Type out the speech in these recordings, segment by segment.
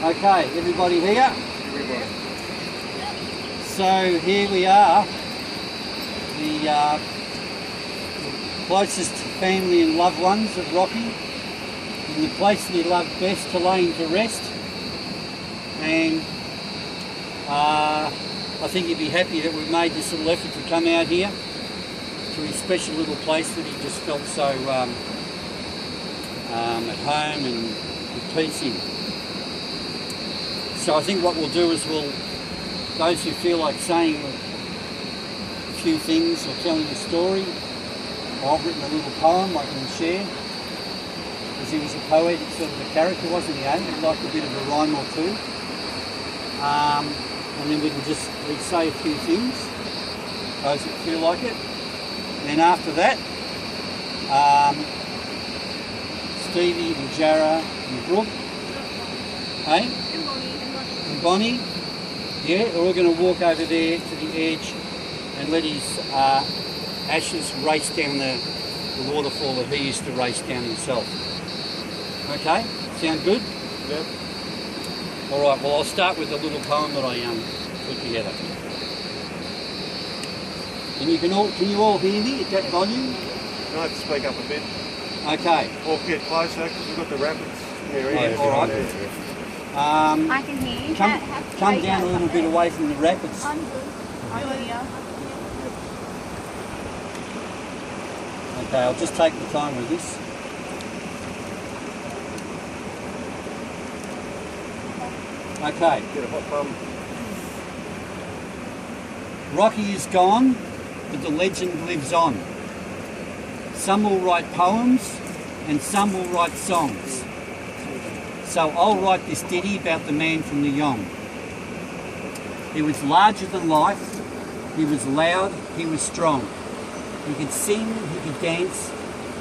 Okay, everybody here? So here we are, the closest family and loved ones of Rocky, in the place that he loved best to lay him to rest. And I think he'd be happy that we've made this little effort to come out here to his special little place that he just felt so at home and at peace in. So I think what we'll do is those who feel like saying a few things or telling a story, I've written a little poem I can share, because he was a poetic sort of a character, wasn't he? He liked a bit of a rhyme or two. And then we can just say a few things, those that feel like it. And then after that, Stevie and Jarrah and Brooke, hey? And Bonnie, yeah, we're all going to walk over there to the edge and let his ashes race down the waterfall that he used to race down himself. Okay, sound good? Yep. All right, well I'll start with a little poem that I put together. And can you all hear me at that volume? I have to speak up a bit. Okay. Or get closer because we've got the rapids near here. All right. I can hear you. Come down a little bit away from the rapids. I'm good. I'm here. Okay, I'll just take the time with this. Okay. Get a hot bum. Rocky is gone, but the legend lives on. Some will write poems and some will write songs. So I'll write this ditty about the man from the Yong. He was larger than life, he was loud, he was strong. He could sing, he could dance,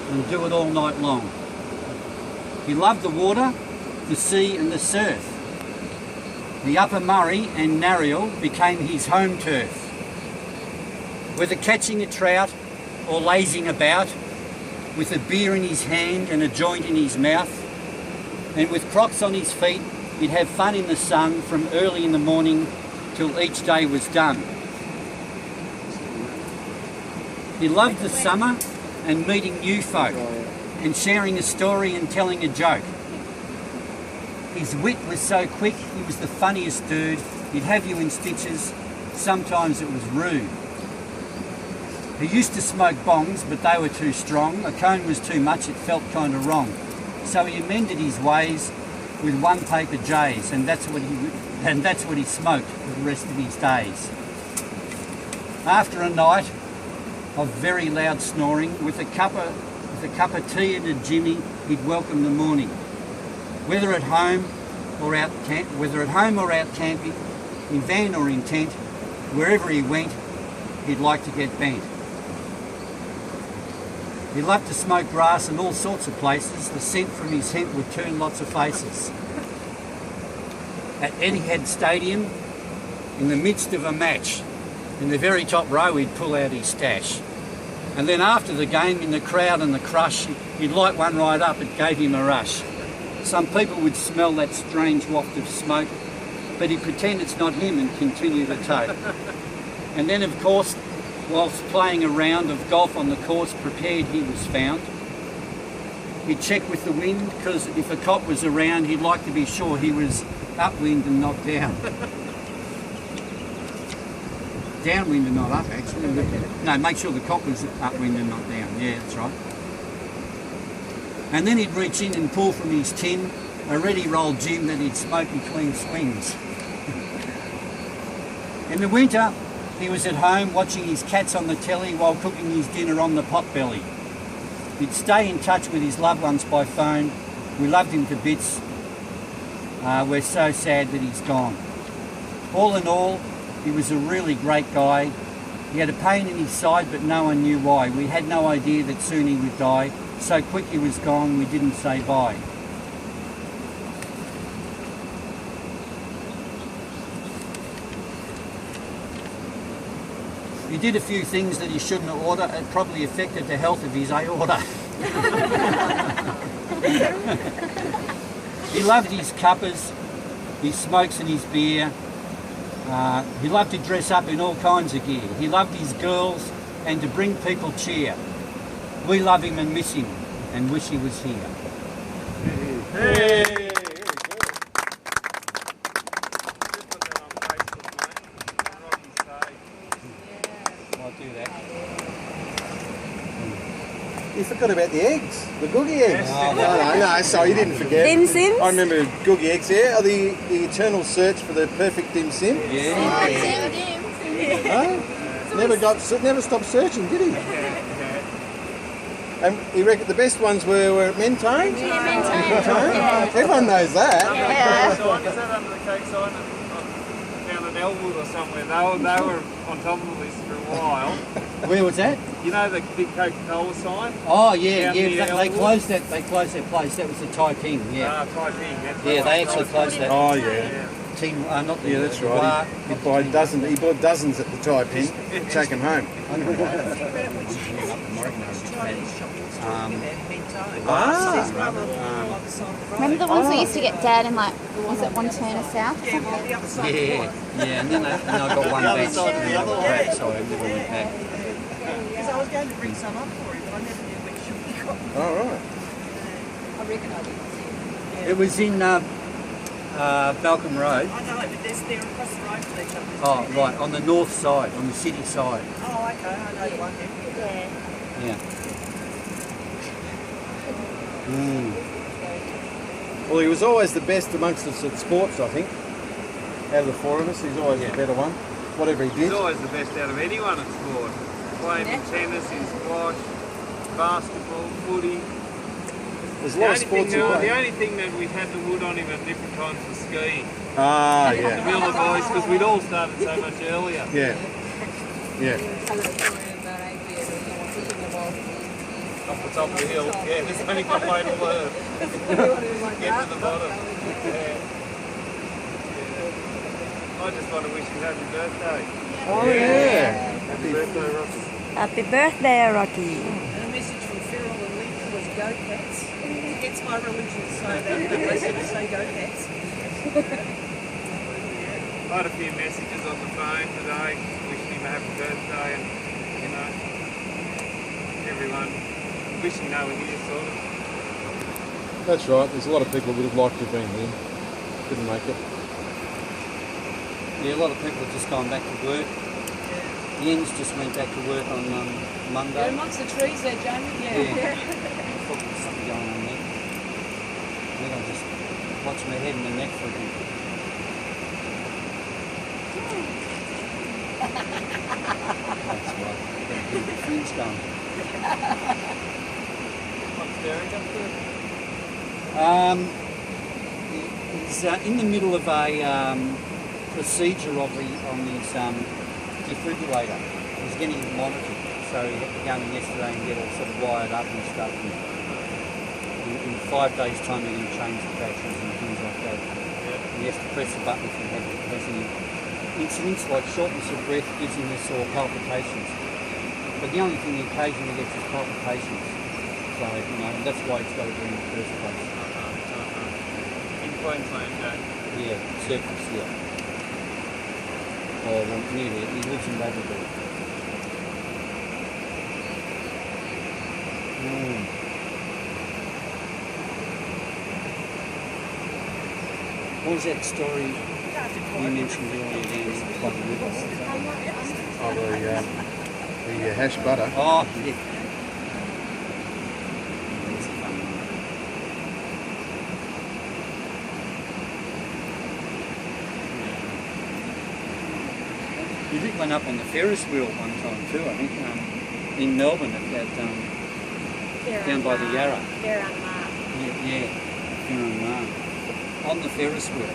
and do it all night long. He loved the water, the sea and the surf. The Upper Murray and Narrial became his home turf. Whether catching a trout or lazing about, with a beer in his hand and a joint in his mouth, and with Crocs on his feet, he'd have fun in the sun from early in the morning till each day was done. He loved the summer and meeting new folk and sharing a story and telling a joke. His wit was so quick, he was the funniest dude. He'd have you in stitches, sometimes it was rude. He used to smoke bongs, but they were too strong. A cone was too much, it felt kind of wrong. So he amended his ways with one paper J's, and that's what he smoked for the rest of his days. After a night of very loud snoring, with a cup of tea and a Jimmy, he'd welcome the morning. Whether at home or out camping, in van or in tent, wherever he went, he'd like to get bent. He loved to smoke grass in all sorts of places. The scent from his hemp would turn lots of faces. At Etihad Stadium, in the midst of a match, in the very top row, he'd pull out his stash. And then after the game, in the crowd and the crush, he'd light one right up. It gave him a rush. Some people would smell that strange waft of smoke, but he'd pretend it's not him and continue to tote. And then, of course, whilst playing a round of golf on the course, prepared he was found. He'd check with the wind, because if a cop was around, he'd like to be sure he was upwind and not down. Downwind and not up, actually. No, make sure the cop was upwind and not down. Yeah, that's right. And then he'd reach in and pull from his tin a ready rolled gin that he'd smoke between swings. In the winter, he was at home watching his cats on the telly while cooking his dinner on the potbelly. He'd stay in touch with his loved ones by phone. We loved him to bits. We're so sad that he's gone. All in all, he was a really great guy. He had a pain in his side, but no one knew why. We had no idea that soon he would die. So quick he was gone, we didn't say bye. He did a few things that he shouldn't have ordered. It probably affected the health of his aorta. He loved his cuppers his smokes and his beer. He loved to dress up in all kinds of gear. He loved his girls and to bring people cheer. We love him and miss him and wish he was here. Hey! I'll do that. You forgot about the eggs, the googie eggs. Oh, No, sorry, you didn't forget. Dim Sims? I remember googie eggs, yeah. Are the eternal search for the perfect dim sim. Yeah. Huh? Never stopped searching, did he? And he reckoned the best ones were at Mentone? Yeah. Everyone knows that. Yeah. Is that under the cake sign down at Elwood or somewhere? They were on top of the list for a while. Where was that? You know the big Coca-Cola sign? Oh yeah, Down yeah. near They Elwood? closed that. They closed that place. That was the Taiping. Yeah. Taiping. That's Yeah, right. they actually closed that. Oh, yeah. Team, not the. Yeah, that's the right. bar. He bought dozens at the Taiping, take them home. Remember the ones we used to get Dad in, like, was it one turner south or something? Yeah, yeah. And then I got one back, and then I got cracked, so I never went back. Because I was going to bring some up for him, but I never knew which should he got. All right. I reckon I didn't see it. It was in Balcombe Road. I know, but they're across the road from each other. Oh, right, on the north side, on the city side. Oh, okay, I know the one there. Yeah. Well, he was always the best amongst us at sports, I think. Out of the four of us, he's always the better one. Whatever he He's did. always the best out of anyone at sport. Playing in tennis, in squash, basketball, footy. There's a lot of sports he The played. only thing that we've had the wood on him at different times was skiing. Ah, The yeah. Miller boys, because we'd all started so much earlier. Yeah. Yeah. Off the top of the hill. Yeah, there's only one way to learn. Get to the bottom. Yeah. I just want to wish you happy birthday. Oh, yeah. Happy birthday, Rocky. Happy birthday, Rocky. And a message from Cyril and Lincoln was go cats. It's my religion, so that blessing to say go cats. I had a few messages on the phone today wishing him a happy birthday and, you know, everyone wishing they were here, sort of. That's right. There's a lot of people would have liked to have been here. Couldn't make it. Yeah, a lot of people have just gone back to work. Jens just went back to work on Monday. They're amongst the trees there, Jamie. Yeah. I thought there was something going on there. I think I'll just watch my head and my neck for a bit. That's right. Got a big fringe going. What's Derek up to? He's in the middle of a procedure on his defibrillator. He's getting it monitored, so he had to go in yesterday and get it sort of wired up and stuff. And in 5 days' time, they're going to change the batteries and things like that. He has to press the button if he has any incidents like shortness of breath, dizziness, or palpitations. But the only thing he occasionally gets is palpitations. So, you know, that's why he's got to do it in the first place. In Queensland, Jack. Yeah, surface, yeah. Or nearly, he lives in Labrador. What was that story you mentioned earlier then by the river? Oh, the hash butter. Oh, yeah. We did one up on the Ferris wheel one time too, I think, in Melbourne down by the Yarra. They're on Mark. Yeah, on the Ferris wheel.